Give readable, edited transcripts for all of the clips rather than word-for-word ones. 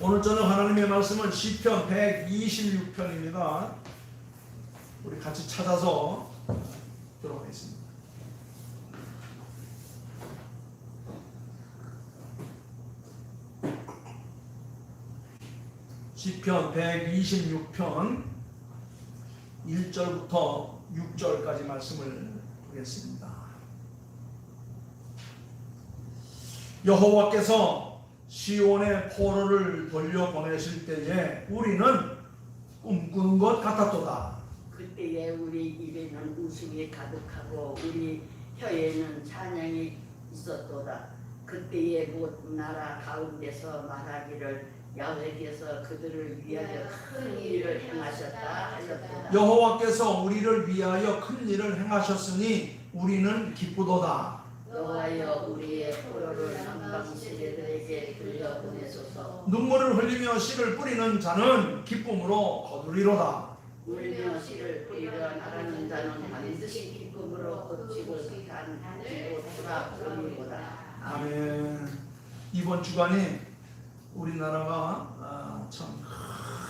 오늘 저녁 하나님의 말씀은 시편 126편입니다. 우리 같이 찾아서 들어가겠습니다. 시편 126편 1절부터 6절까지 말씀을 보겠습니다. 여호와께서 시온의 포로를 돌려보내실 때에 우리는 꿈꾸는 것 같았도다. 그때에 우리 입에는 웃음이 가득하고 우리 혀에는 찬양이 있었도다. 그때에 못 나라 가운데서 말하기를 야훼께서 그들을 위하여 큰 일을 행하셨다 하였도다. 여호와께서 우리를 위하여 큰 일을 행하셨으니 우리는 기쁘도다. 여호와여 우리의 포로를 남방 세대들에게 돌려보내소서. 눈물을 흘리며 씨를 뿌리는 자는 기쁨으로 거두리로다. 울며 씨를 뿌리려 나가는 자는 반드시 기쁨으로 거치고 단지고 돌아오리로다. 아멘. 이번 주간이 우리나라가 참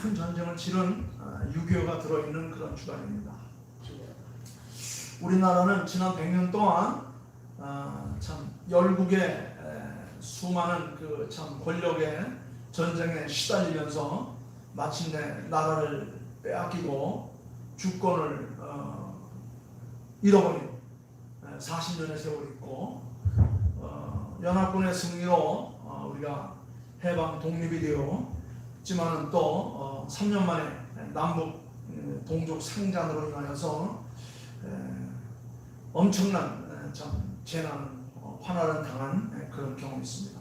큰 전쟁을 치른 6.25가 들어있는 그런 주간입니다. 우리나라는 지난 100년 동안 참 열국의 수많은 그 참 권력의 전쟁에 시달리면서 마침내 나라를 빼앗기고 주권을 잃어버린 40년의 세월이 있고 연합군의 승리로 우리가 해방 독립이 되었지만은 또 3년 만에 남북 동족 상잔으로 인하여서 엄청난 참 재난 환난을 당한 그런 경험이 있습니다.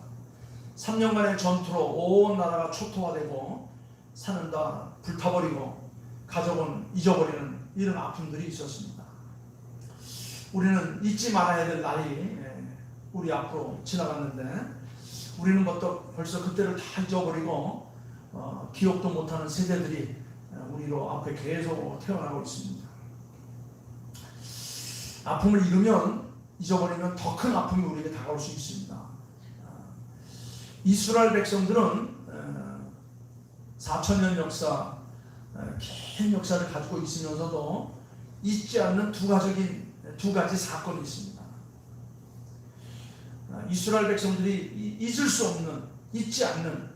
3년간의 전투로 온 나라가 초토화되고 산은 다 불타버리고 가족은 잊어버리는 이런 아픔들이 있었습니다. 우리는 잊지 말아야 될 날이 우리 앞으로 지나갔는데 우리는 벌써 그때를 다 잊어버리고 기억도 못하는 세대들이 우리로 앞에 계속 태어나고 있습니다. 아픔을 잊어버리면 더 큰 아픔이 우리에게 다가올 수 있습니다. 이스라엘 백성들은 4,000년 역사, 긴 역사를 가지고 있으면서도 잊지 않는 두 가지 사건이 있습니다. 이스라엘 백성들이 잊을 수 없는, 잊지 않는,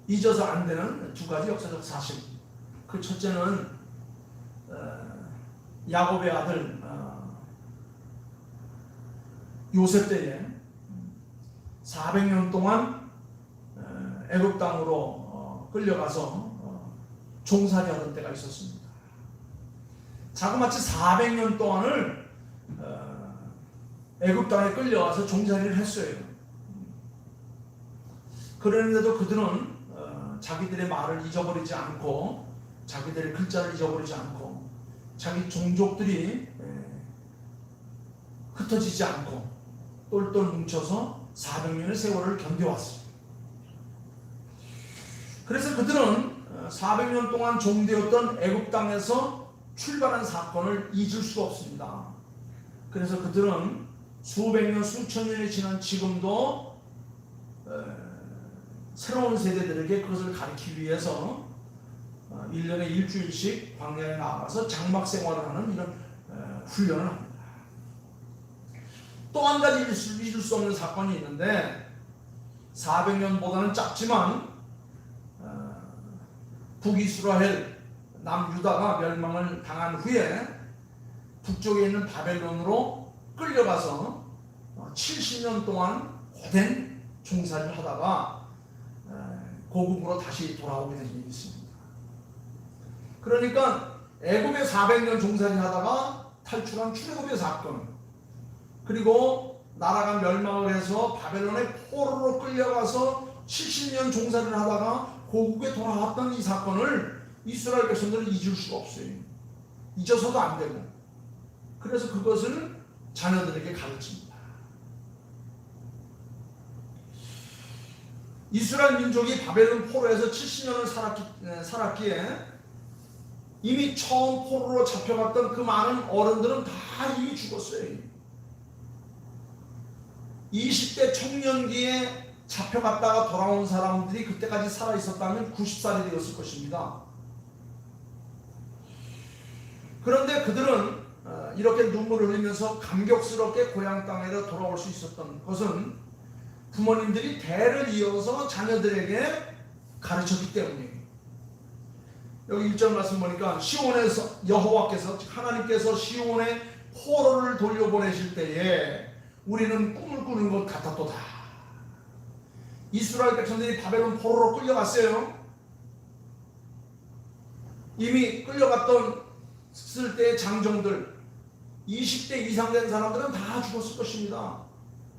잊어서 안 되는 두 가지 역사적 사실. 그 첫째는 야곱의 아들 요셉 때에 400년 동안 애굽 땅으로 끌려가서 종살이하던 때가 있었습니다. 자그마치 400년 동안을 애굽 땅에 끌려가서 종살이를 했어요. 그랬는데도 그들은 자기들의 말을 잊어버리지 않고 자기들의 글자를 잊어버리지 않고 자기 종족들이 흩어지지 않고 똘똘 뭉쳐서 400년의 세월을 견뎌왔어요. 그래서 그들은 400년 동안 종되었던 애굽 땅에서 출발한 사건을 잊을 수가 없습니다. 그래서 그들은 수백 년, 수천 년이 지난 지금도 새로운 세대들에게 그것을 가르치기 위해서 1년에 일주일씩 광야에 나가서 장막 생활을 하는 이런 훈련을 합니다. 또 한 가지 잊을 수 없는 사건이 있는데 400년보다는 짧지만 북이스라엘, 남유다가 멸망을 당한 후에 북쪽에 있는 바벨론으로 끌려가서 70년 동안 고된 종살이를 하다가 고국으로 다시 돌아오게 된 일이 있습니다. 그러니까 애굽에 400년 종살이 하다가 탈출한 출애굽의 사건, 그리고 나라가 멸망을 해서 바벨론의 포로로 끌려가서 70년 종살이를 하다가 고국에 돌아왔던 이 사건을 이스라엘 백성들은 잊을 수가 없어요. 잊어서도 안 되고. 그래서 그것을 자녀들에게 가르칩니다. 이스라엘 민족이 바벨론 포로에서 70년을 살았기에 이미 처음 포로로 잡혀갔던 그 많은 어른들은 다 이미 죽었어요. 20대 청년기에 잡혀갔다가 돌아온 사람들이 그때까지 살아있었다면 90살이 되었을 것입니다. 그런데 그들은 이렇게 눈물을 흘리면서 감격스럽게 고향 땅에로 돌아올 수 있었던 것은 부모님들이 대를 이어서 자녀들에게 가르쳤기 때문이에요. 여기 1절 말씀 보니까 시온에서 여호와께서 즉 하나님께서 시온에 포로를 돌려보내실 때에 우리는 꿈을 꾸는 것 같았도다. 이스라엘 백성들이 바벨론 포로로 끌려갔어요. 이미 끌려갔던 쓸 때의 장정들 20대 이상 된 사람들은 다 죽었을 것입니다.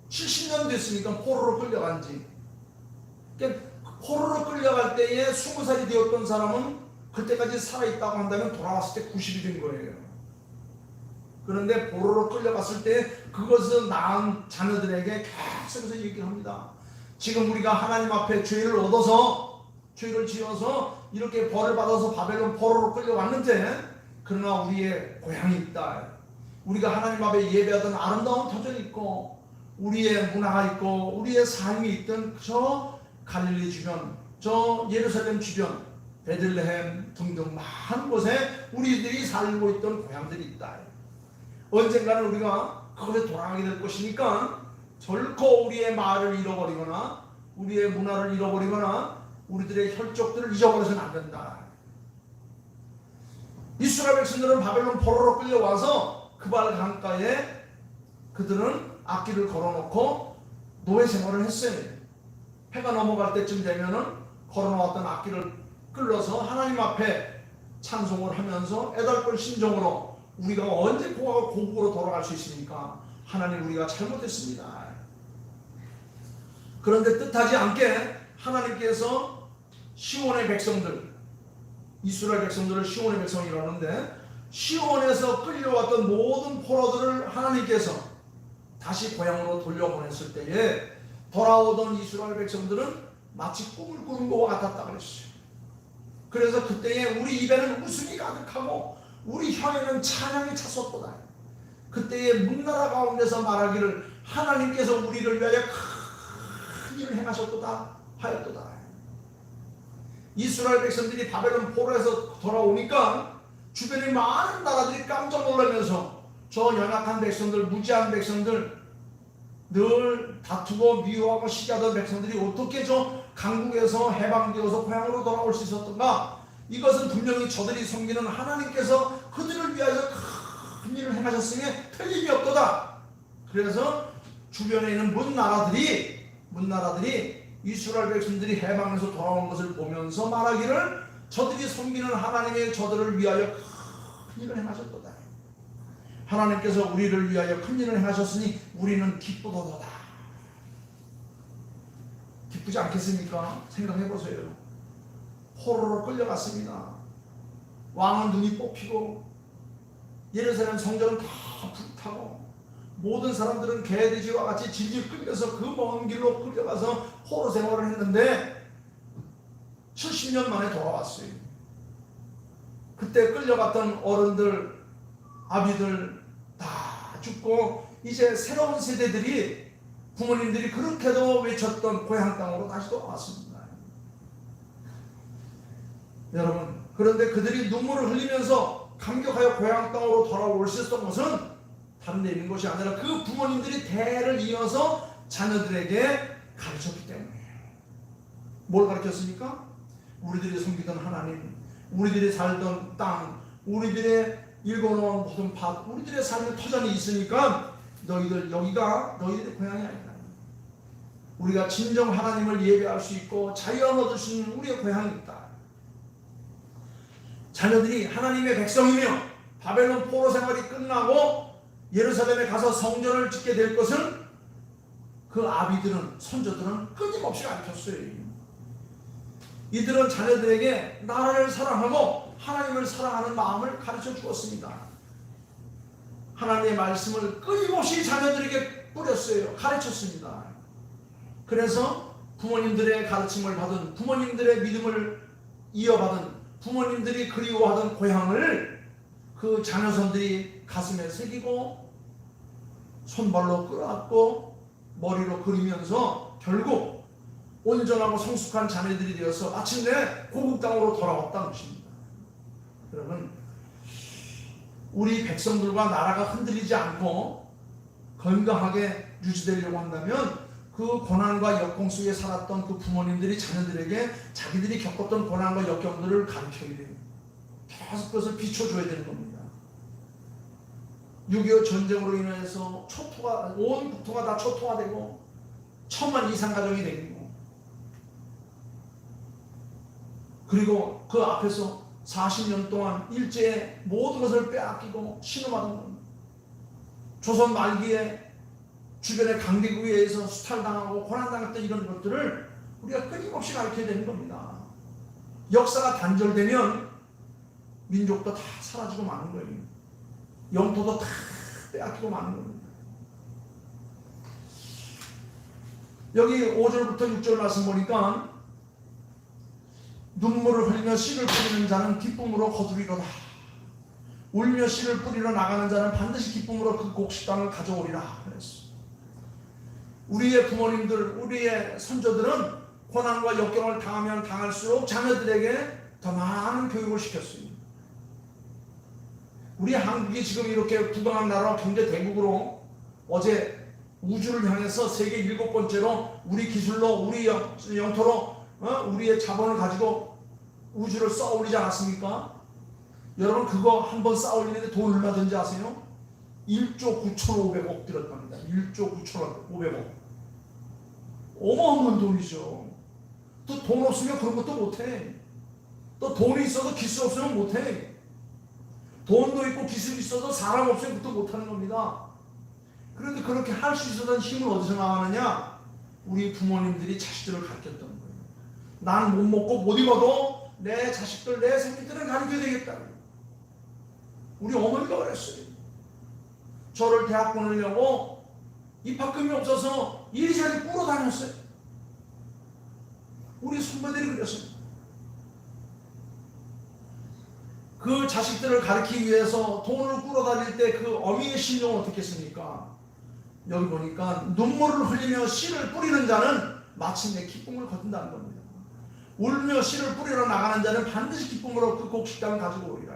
70년 됐으니까 포로로 끌려간 지. 그러니까 포로로 끌려갈 때에 20살이 되었던 사람은 그때까지 살아있다고 한다면 돌아왔을 때 90이 된 거예요. 그런데 포로로 끌려갔을 때 그것을 낳은 자녀들에게 계속해서 얘기를 합니다. 지금 우리가 하나님 앞에 죄를 얻어서 죄를 지어서 이렇게 벌을 받아서 바벨론 포로로 끌려왔는데 그러나 우리의 고향이 있다. 우리가 하나님 앞에 예배하던 아름다운 터전이 있고 우리의 문화가 있고 우리의 삶이 있던 저 갈릴리 주변, 저 예루살렘 주변, 베들레헴 등등 많은 곳에 우리들이 살고 있던 고향들이 있다. 언젠가는 우리가 그곳에 돌아가게 될 것이니까 결코 우리의 말을 잃어버리거나 우리의 문화를 잃어버리거나 우리들의 혈족들을 잊어버려서는 안 된다. 이스라엘 백성들은 바벨론 포로로 끌려와서 그발 강가에 그들은 악기를 걸어놓고 노예 생활을 했어요. 해가 넘어갈 때쯤 되면은 걸어놓았던 악기를 끌러서 하나님 앞에 찬송을 하면서 애달픈 심정으로 우리가 언제 고국으로 돌아갈 수 있습니까? 하나님 우리가 잘못했습니다. 그런데 뜻하지 않게 하나님께서 시온의 백성들, 이스라엘 백성들을 시온의 백성이라는데 시온에서 끌려왔던 모든 포로들을 하나님께서 다시 고향으로 돌려보냈을 때에 돌아오던 이스라엘 백성들은 마치 꿈을 꾸는 것과 같았다 그랬어요. 그래서 그때에 우리 입에는 웃음이 가득하고 우리 혀에는 찬양이 찼었도다. 그때에 문나라 가운데서 말하기를 하나님께서 우리를 위하여 큰 일을 행하셨도다 하였도다. 이스라엘 백성들이 바벨론 포로에서 돌아오니까 주변의 많은 나라들이 깜짝 놀라면서 저 연약한 백성들, 무지한 백성들, 늘 다투고 미워하고 시기하던 백성들이 어떻게 저 강국에서 해방되어서 고향으로 돌아올 수 있었던가? 이것은 분명히 저들이 섬기는 하나님께서 그들을 위하여 큰 일을 행하셨으니 틀림이 없도다. 그래서 주변에 있는 문나라들이 이스라엘 백성들이 해방에서 돌아온 것을 보면서 말하기를 저들이 섬기는 하나님의 저들을 위하여 큰 일을 행하셨도다. 하나님께서 우리를 위하여 큰 일을 행하셨으니 우리는 기쁘도다. 기쁘지 않겠습니까? 생각해보세요. 포로로 끌려갔습니다. 왕은 눈이 뽑히고 예루살렘 성전은 다 불타고 모든 사람들은 개돼지와 같이 질질 끌려서 그 먼 길로 끌려가서 포로 생활을 했는데 70년 만에 돌아왔어요. 그때 끌려갔던 어른들, 아비들 다 죽고 이제 새로운 세대들이 부모님들이 그렇게도 외쳤던 고향 땅으로 다시 돌아왔습니다. 여러분, 그런데 그들이 눈물을 흘리면서 감격하여 고향 땅으로 돌아올 수 있었던 것은 다른 데 있는 것이 아니라 그 부모님들이 대를 이어서 자녀들에게 가르쳤기 때문이에요. 뭘 가르쳤습니까? 우리들이 섬기던 하나님, 우리들이 살던 땅, 우리들의 일궈놓은 모든 밭, 우리들의 삶의 터전이 있으니까 너희들 여기가 너희들의 고향이 아니다. 우리가 진정 하나님을 예배할 수 있고 자유함 얻을 수 있는 우리의 고향이 있다. 자녀들이 하나님의 백성이며 바벨론 포로 생활이 끝나고 예루살렘에 가서 성전을 짓게 될 것을 그 아비들은, 손자들은 끊임없이 가르쳤어요. 이들은 자녀들에게 나라를 사랑하고 하나님을 사랑하는 마음을 가르쳐 주었습니다. 하나님의 말씀을 끊임없이 자녀들에게 뿌렸어요. 가르쳤습니다. 그래서 부모님들의 가르침을 받은, 부모님들의 믿음을 이어받은, 부모님들이 그리워하던 고향을 그 자녀손들이 가슴에 새기고 손발로 끌어안고 머리로 그리면서 결국 온전하고 성숙한 자녀들이 되어서 마침내 고국 땅으로 돌아왔다는 것입니다. 여러분, 우리 백성들과 나라가 흔들리지 않고 건강하게 유지되려고 한다면 그 고난과 역경 속에 살았던 그 부모님들이 자녀들에게 자기들이 겪었던 고난과 역경들을 가르쳐야 돼요. 계속 그것을 비춰줘야 되는 겁니다. 6.25 전쟁으로 인해서 온 국토가 다 초토화되고 1000만 이상 가정이 되고, 그리고 그 앞에서 40년 동안 일제에 모든 것을 빼앗기고 신음하던 겁니다. 조선 말기에 주변의 강대국에 의해서 수탈당하고 고난당했던 이런 것들을 우리가 끊임없이 가르쳐야 되는 겁니다. 역사가 단절되면 민족도 다 사라지고 마는 거예요. 영토도 다 빼앗기고 마는 겁니다. 여기 5절부터 6절 말씀 보니까 눈물을 흘리며 씨를 뿌리는 자는 기쁨으로 거두리로다. 울며 씨를 뿌리러 나가는 자는 반드시 기쁨으로 그 곡식당을 가져오리라 그랬어. 우리의 부모님들, 우리의 선조들은 고난과 역경을 당하면 당할수록 자녀들에게 더 많은 교육을 시켰어요. 우리 한국이 지금 이렇게 부강한 나라 경제 대국으로 어제 우주를 향해서 세계 7번째로 우리 기술로 우리 영토로 우리의 자본을 가지고 우주를 쏘아 올리지 않았습니까? 여러분, 그거 한번 쏘아 올리는데 돈 얼마 든지 아세요? 1조 9,500억 들었답니다. 1조 9,500억. 어마어마한 돈이죠. 또 돈 없으면 그런 것도 못해. 또 돈이 있어도 기술 없으면 못해. 돈도 있고 기술이 있어도 사람 없으면 그것도 못하는 겁니다. 그런데 그렇게 할 수 있었던 힘은 어디서 나왔느냐? 우리 부모님들이 자식들을 가르쳤던 거예요. 난 못 먹고 못 입어도 내 자식들, 내 새끼들은 가르쳐야 되겠다. 우리 어머니가 그랬어요. 저를 대학 보내려고 입학금이 없어서 이리저리 꾸러 다녔어요. 우리 선배들이 그랬어요. 그 자식들을 가르치기 위해서 돈을 꾸러 다닐 때 그 어미의 심정은 어떻겠습니까? 여기 보니까 눈물을 흘리며 씨를 뿌리는 자는 마침내 기쁨을 거둔다는 겁니다. 울며 씨를 뿌리러 나가는 자는 반드시 기쁨으로 그 곡식당을 가지고 오리라.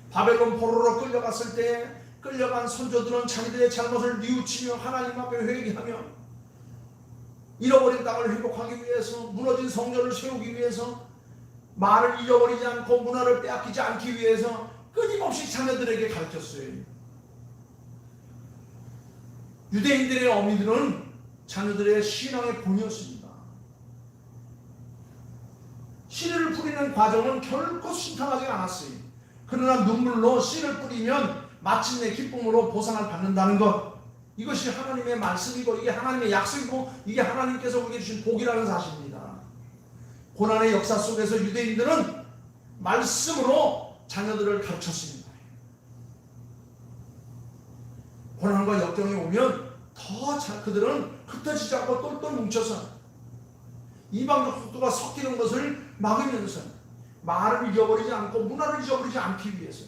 바벨론 포로로 끌려갔을 때 끌려간 선조들은 자기들의 잘못을 뉘우치며 하나님 앞에 회개하며 잃어버린 땅을 회복하기 위해서, 무너진 성전을 세우기 위해서, 말을 잊어버리지 않고 문화를 빼앗기지 않기 위해서 끊임없이 자녀들에게 가르쳤어요. 유대인들의 어미들은 자녀들의 신앙의 본이었습니다. 씨를 뿌리는 과정은 결코 순탄하지 않았어요. 그러나 눈물로 씨를 뿌리면 마침내 기쁨으로 보상을 받는다는 것, 이것이 하나님의 말씀이고 이게 하나님의 약속이고 이게 하나님께서 우리에게 주신 복이라는 사실입니다. 고난의 역사 속에서 유대인들은 말씀으로 자녀들을 가르쳤습니다. 고난과 역경이 오면 그들은 흩어지지 않고 똘똘 뭉쳐서 이방적 속도가 섞이는 것을 막으면서 말을 잊어버리지 않고 문화를 잊어버리지 않기 위해서,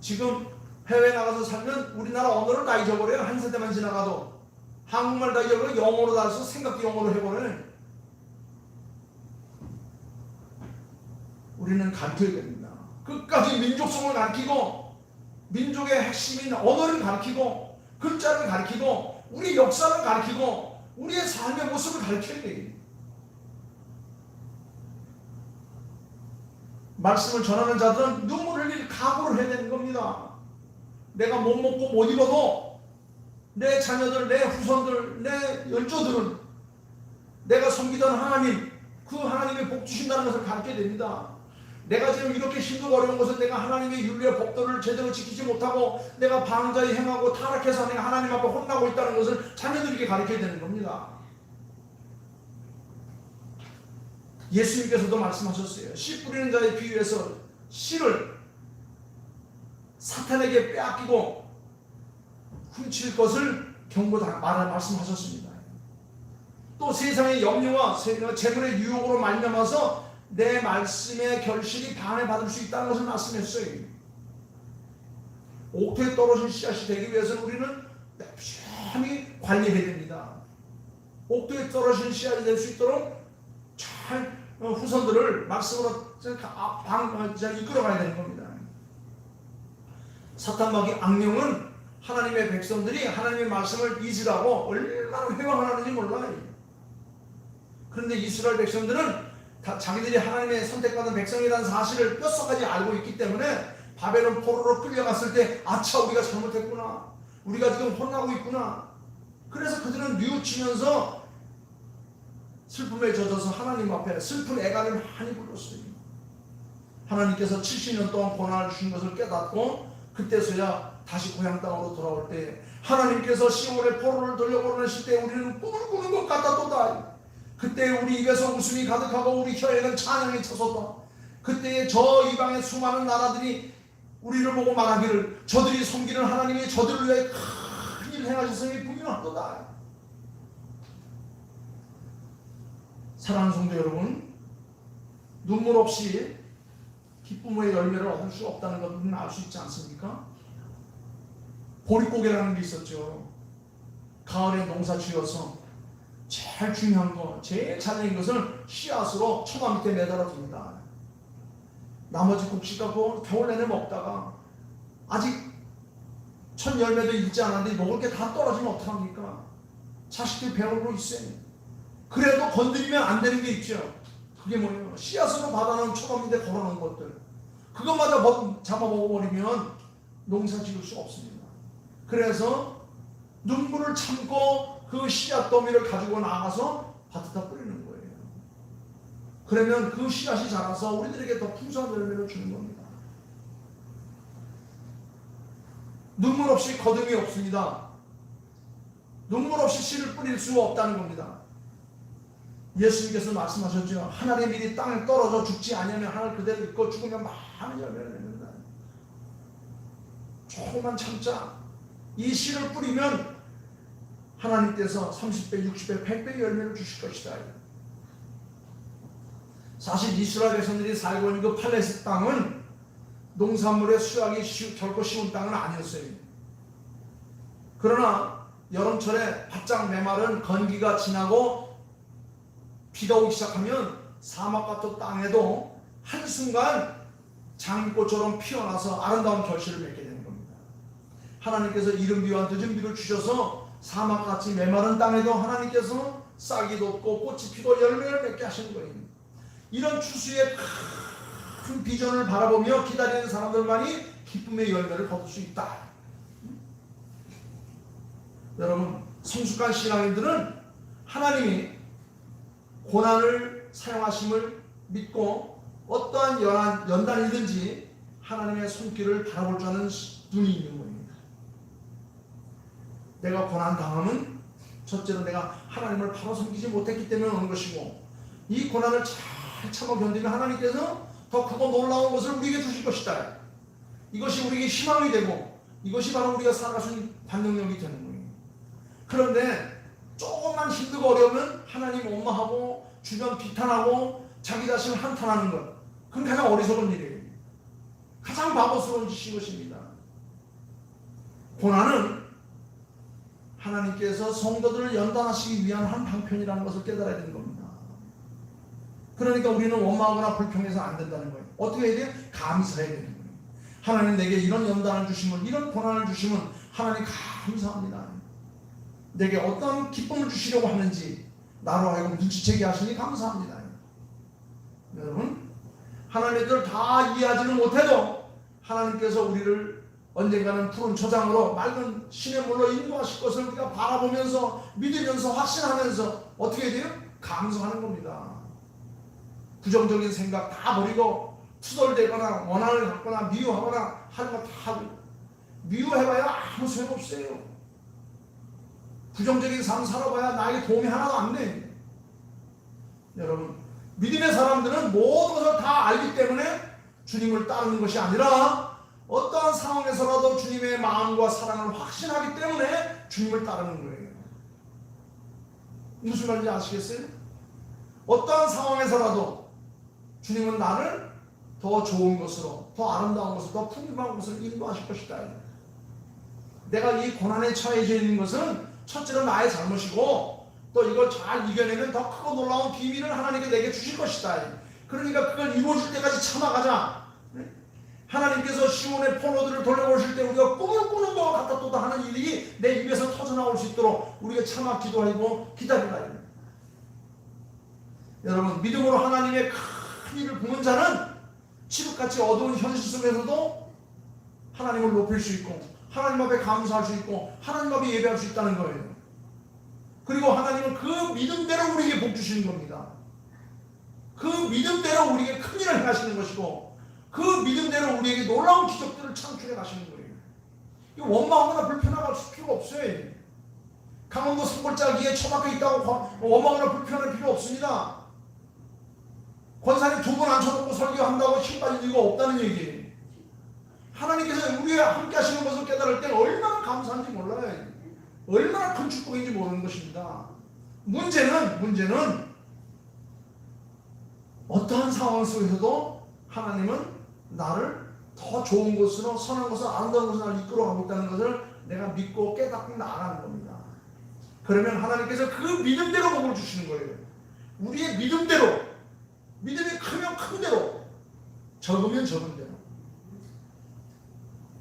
지금 해외에 나가서 살면 우리나라 언어를 다 잊어버려요. 한 세대만 지나가도 한국말 다 잊어버려 영어로 달아서 생각도 영어로 해버려요. 우리는 가르쳐야 됩니다. 끝까지 민족성을 가르치고 민족의 핵심인 언어를 가르치고 글자를 가르치고 우리 역사를 가르치고 우리의 삶의 모습을 가르쳐야 돼요. 말씀을 전하는 자들은 눈물 흘릴 각오를 해야 되는 겁니다. 내가 못 먹고 못 입어도 내 자녀들, 내 후손들, 내 열조들은 내가 섬기던 하나님, 그 하나님의 복 주신다는 것을 가르쳐야 됩니다. 내가 지금 이렇게 힘들고 어려운 것은 내가 하나님의 윤리의 법도를 제대로 지키지 못하고 내가 방자히 행하고 타락해서 내가 하나님 앞에 혼나고 있다는 것을 자녀들에게 가르쳐야 되는 겁니다. 예수님께서도 말씀하셨어요. 씨 뿌리는 자에 비유해서 씨를 사탄에게 빼앗기고 훔칠 것을 경고다 말씀하셨습니다. 또 세상의 염려와 재물의 유혹으로 말미암아서 내 말씀의 결실이 방해받을 수 있다는 것을 말씀했어요. 옥토에 떨어진 씨앗이 되기 위해서는 우리는 열심히 관리해야 됩니다. 옥토에 떨어진 씨앗이 될 수 있도록 잘 후손들을 말씀으로 이끌어가야 되는 겁니다. 사탄마귀 악령은 하나님의 백성들이 하나님의 말씀을 잊으라고 얼마나 회방하는지 몰라요. 그런데 이스라엘 백성들은 다 자기들이 하나님의 선택받은 백성이라는 사실을 뼛속까지 알고 있기 때문에 바벨론 포로로 끌려갔을 때 아차 우리가 잘못했구나, 우리가 지금 혼나고 있구나. 그래서 그들은 뉘우치면서 슬픔에 젖어서 하나님 앞에 슬픈 애가를 많이 불렀어요. 하나님께서 70년 동안 고난을 주신 것을 깨닫고 그때서야 다시 고향 땅으로 돌아올 때 하나님께서 시온의 포로를 돌려보내실 때 우리는 꿈을 꾸는 것 같았도다. 그때 우리 입에서 웃음이 가득하고 우리 혀에는 찬양이 쳤었다. 그때에 저 이방의 수많은 나라들이 우리를 보고 말하기를 저들이 섬기는 하나님이 저들을 위해 큰 일 행하셨으니 분명하도다. 사랑하는 성도 여러분, 눈물 없이 기쁨의 열매를 얻을 수 없다는 것은 알 수 있지 않습니까? 보릿고개라는 게 있었죠. 가을에 농사 지어서 제일 중요한 거, 제일 잘된 것을 씨앗으로 처마 밑에 매달아 둡니다. 나머지 곡식 갖고 겨울 내내 먹다가 아직 첫 열매도 익지 않았는데 먹을 게 다 떨어지면 어떡합니까? 자식들 배우고 있어요. 그래도 건드리면 안 되는 게 있죠. 그게 뭐예요? 씨앗으로 받아놓은 처마 밑에 걸어놓은 것들. 그것마다 잡아먹어버리면 농사 지을 수 없습니다. 그래서 눈물을 참고 그 씨앗 더미를 가지고 나가서 밭에다 뿌리는 거예요. 그러면 그 씨앗이 자라서 우리들에게 더 풍성한 열매를 주는 겁니다. 눈물 없이 거둠이 없습니다. 눈물 없이 씨를 뿌릴 수 없다는 겁니다. 예수님께서 말씀하셨죠. 하늘의 밀이 땅에 떨어져 죽지 아니하면 하늘 그대로 있고 죽으면 많은 열매를 맺는다. 조금만 참자. 이 씨를 뿌리면 하나님께서 30배, 60배, 100배 열매를 주실 것이다. 사실 이스라엘 백성들이 살고 있는 그 팔레스타인 땅은 농산물의 수확이 결코 쉬운 땅은 아니었어요. 그러나 여름철에 바짝 메마른 건기가 지나고 비가 오기 시작하면 사막 같은 땅에도 한순간 장미꽃처럼 피어나서 아름다운 결실을 맺게 되는 겁니다. 하나님께서 이른 비와 늦은 비를 주셔서 사막같이 메마른 땅에도 하나님께서 싹이 돋고 꽃이 피고 열매를 맺게 하시는 거예요. 이런 추수의 큰 비전을 바라보며 기다리는 사람들만이 기쁨의 열매를 거둘 수 있다. 여러분, 성숙한 신앙인들은 하나님이 고난을 사용하심을 믿고 어떠한 연단이든지 하나님의 손길을 바라볼 줄 아는 눈이 있는 겁니다. 내가 고난 당하면 첫째로 내가 하나님을 바로 섬기지 못했기 때문에 오는 것이고, 이 고난을 잘 참아 견디면 하나님께서 더 크고 놀라운 것을 우리에게 주실 것이다. 이것이 우리에게 희망이 되고 이것이 바로 우리가 살아갈 수 있는 반응력이 되는 거예요. 그런데 조금만 힘들고 어려우면 하나님 원망하고 주변 비탄하고 자기 자신을 한탄하는 것, 그건 가장 어리석은 일이에요. 가장 바보스러운 짓인 것입니다. 고난은 하나님께서 성도들을 연단하시기 위한 한 방편이라는 것을 깨달아야 되는 겁니다. 그러니까 우리는 원망하거나 불평해서 안 된다는 거예요. 어떻게 해야 돼요? 감사해야 되는 거예요. 하나님 내게 이런 연단을 주시면, 이런 고난을 주시면 하나님 감사합니다. 내게 어떤 기쁨을 주시려고 하는지 나로 하여금 눈치채게 하시니 감사합니다. 여러분, 하나님들 다 이해하지는 못해도 하나님께서 우리를 언젠가는 푸른 초장으로 맑은 시냇물로 인도하실 것을 우리가 바라보면서 믿으면서 확신하면서 어떻게 해야 돼요? 감사하는 겁니다. 부정적인 생각 다 버리고 투덜대거나 원한을 갖거나 미워하거나 하는 거 다 하고, 미워해봐야 아무 소용없어요. 부정적인 삶 살아봐야 나에게 도움이 하나도 안 돼. 여러분, 믿음의 사람들은 모든 것을 다 알기 때문에 주님을 따르는 것이 아니라 어떠한 상황에서라도 주님의 마음과 사랑을 확신하기 때문에 주님을 따르는 거예요. 무슨 말인지 아시겠어요? 어떠한 상황에서라도 주님은 나를 더 좋은 것으로, 더 아름다운 것으로, 더 풍성한 것으로 인도하실 것이다. 내가 이 고난에 처해져 있는 것은 첫째로 나의 잘못이고, 또 이걸 잘 이겨내면 더 크고 놀라운 비밀을 하나님께 내게 주실 것이다. 그러니까 그걸 이루어질 때까지 참아가자. 하나님께서 시온의 포로들을 돌려오실 때 우리가 꿈을 꾸는 것과 같다 또다 하는 일이 내 입에서 터져나올 수 있도록 우리가 참아 기도하고 기다리라. 여러분, 믿음으로 하나님의 큰 일을 보는 자는 지극같이 어두운 현실 속에서도 하나님을 높일 수 있고 하나님 앞에 감사할 수 있고 하나님 앞에 예배할 수 있다는 거예요. 그리고 하나님은 그 믿음대로 우리에게 복 주시는 겁니다. 그 믿음대로 우리에게 큰 일을 행하시는 것이고 그 믿음대로 우리에게 놀라운 기적들을 창출해 가시는 거예요. 원망하거나 불편할 필요가 없어요. 강원도 산골짜기에 처박혀 있다고 원망하거나 불편할 필요 없습니다. 권사님 2번 앉혀놓고 설교한다고 힘 빠질 이유가 없다는 얘기예요. 하나님께서 우리와 함께 하시는 것을 깨달을 때 얼마나 감사한지 몰라요. 얼마나 큰 축복인지 모르는 것입니다. 문제는 어떠한 상황 속에서도 하나님은 나를 더 좋은 곳으로, 선한 곳으로, 아름다운 곳으로 나를 이끌어가고 있다는 것을 내가 믿고 깨닫고 나아가는 겁니다. 그러면 하나님께서 그 믿음대로 복을 주시는 거예요. 우리의 믿음대로, 믿음이 크면 큰 대로, 적으면 적은 대로.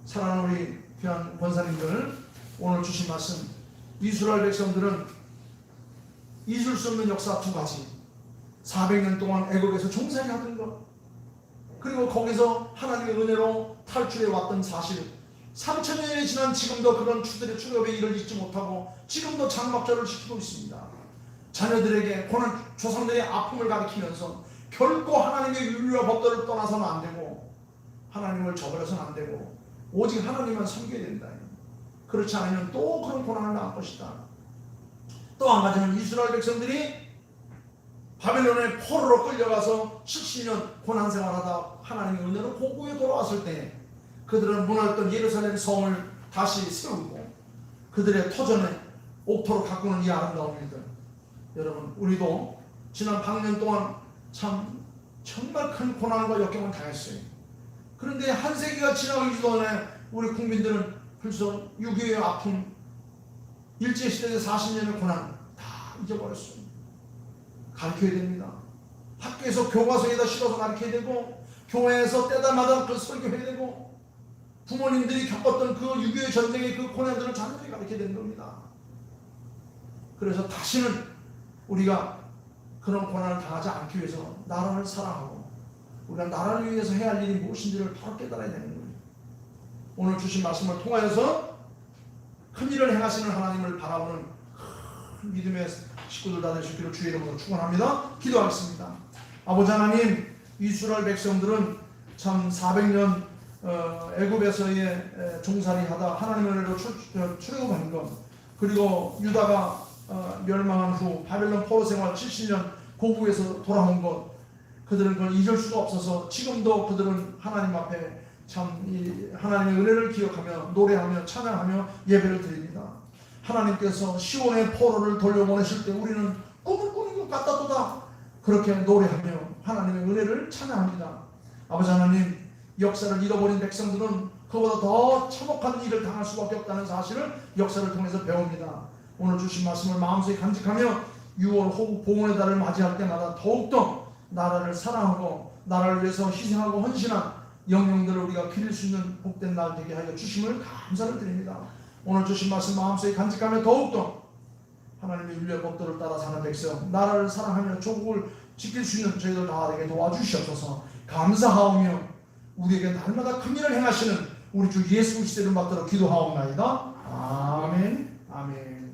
사랑하는 우리 귀한 권사님들, 오늘 주신 말씀, 이스라엘 백성들은 잊을 수 없는 역사 2가지. 400년 동안 애국에서 종살이 하던 것, 그리고 거기서 하나님의 은혜로 탈출해 왔던 사실, 3000년이 지난 지금도 그런 주들의 출애굽의 일을 잊지 못하고 지금도 장막절을 지키고 있습니다. 자녀들에게 고난, 조상들의 아픔을 가리키면서 결코 하나님의 윤리와 법도를 떠나서는 안 되고 하나님을 저버려서는 안 되고 오직 하나님만 섬겨야 된다. 그렇지 않으면 또 그런 고난을 당할 것이다. 또 한 가지는 이스라엘 백성들이 바벨론의 포로로 끌려가서 70년 고난 생활하다 하나님의 은혜로 고국에 돌아왔을 때 그들은 무너졌던 예루살렘 성을 다시 세우고 그들의 터전에 옥토로 가꾸는 이 아름다운 일들, 여러분, 우리도 지난 100년 동안 참 정말 큰 고난과 역경을 당했어요. 그런데 한 세기가 지나가기 전에 우리 국민들은 벌써 6.25의 아픔, 일제시대의 40년의 고난 다 잊어버렸어요. 가르쳐야 됩니다. 학교에서 교과서에다 실어서 가르쳐야 되고 교회에서 때마다 그 설교해야 되고 부모님들이 겪었던 그 6.25 전쟁의 그 고난들을 자녀들이 가르쳐야 되는 겁니다. 그래서 다시는 우리가 그런 고난을 당하지 않기 위해서 나라를 사랑하고 우리가 나라를 위해서 해야 할 일이 무엇인지를 바로 깨달아야 되는 거예요. 오늘 주신 말씀을 통하여서 큰 일을 행하시는 하나님을 바라보는 큰 믿음의 식구들 다 되시기를 주의 이름으로 축원합니다. 기도하겠습니다. 아버지 하나님, 이스라엘 백성들은 참 400년 애굽에서의 종살이하다 하나님의 은혜로 출애굽한 것, 그리고 유다가 멸망한 후 바벨론 포로 생활 70년 고국에서 돌아온 것, 그들은 그걸 잊을 수가 없어서 지금도 그들은 하나님 앞에 참 이 하나님의 은혜를 기억하며 노래하며 찬양하며 예배를 드립니다. 하나님께서 시온의 포로를 돌려보내실 때 우리는 꿈을 꾸는 것 같다도다 그렇게 노래하며 하나님의 은혜를 찬양합니다. 아버지 하나님, 역사를 잃어버린 백성들은 그보다 더 참혹한 일을 당할 수밖에 없다는 사실을 역사를 통해서 배웁니다. 오늘 주신 말씀을 마음속에 간직하며 6월 호국 봉헌의 달을 맞이할 때마다 더욱더 나라를 사랑하고 나라를 위해서 희생하고 헌신한 영령들을 우리가 기릴 수 있는 복된 날 되게 하여 주심을 감사를 드립니다. 오늘 주신 말씀 마음속에 간직하며 더욱더 하나님의 윤리와 법도를 따라 사는 백성, 나라를 사랑하며 조국을 지킬 수 있는 저희들 다 되게 도와주시옵소서. 감사하오며 우리에게 날마다 큰 일을 행하시는 우리 주 예수 그리스도를 받들어 기도하옵나이다. 아멘. 아멘.